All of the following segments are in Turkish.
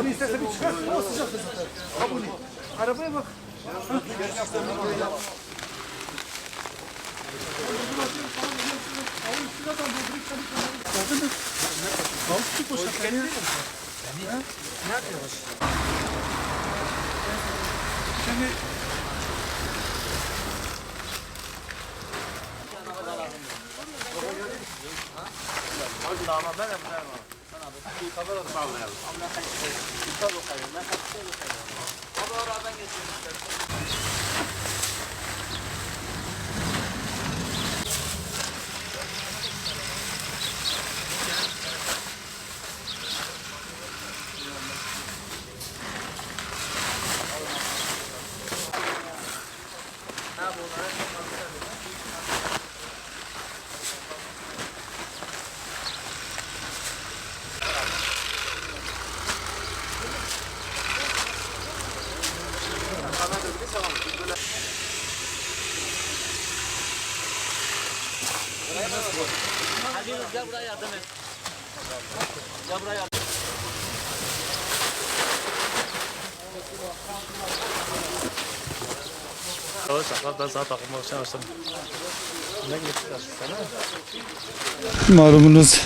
Onu istersen bir çıkar. O sıcak zaten. Abone. Arabaya bak. Şimdi Gel buraya yardım et. Gel buraya yardım et. malumunuz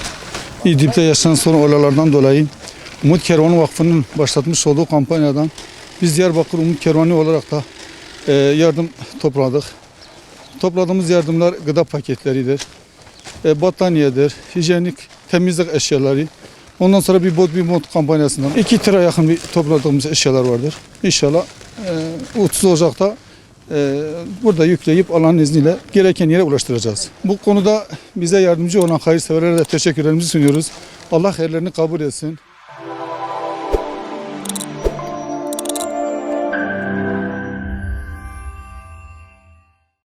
İdlib'de yaşanan son olaylardan dolayı Umut Kervanı Vakfı'nın başlatmış olduğu kampanyadan biz Diyarbakır Umut Kervanı olarak da yardım topladık. Topladığımız yardımlar gıda paketleridir, battaniyedir, hijyenik temizlik eşyaları. Ondan sonra bir mont kampanyasından 2 lira yakın bir topladığımız eşyalar vardır. İnşallah 30 Ocak'ta burada yükleyip Allah'ın izniyle gereken yere ulaştıracağız. Bu konuda bize yardımcı olan hayırseverlere de teşekkürlerimizi sunuyoruz. Allah hayırlarını kabul etsin.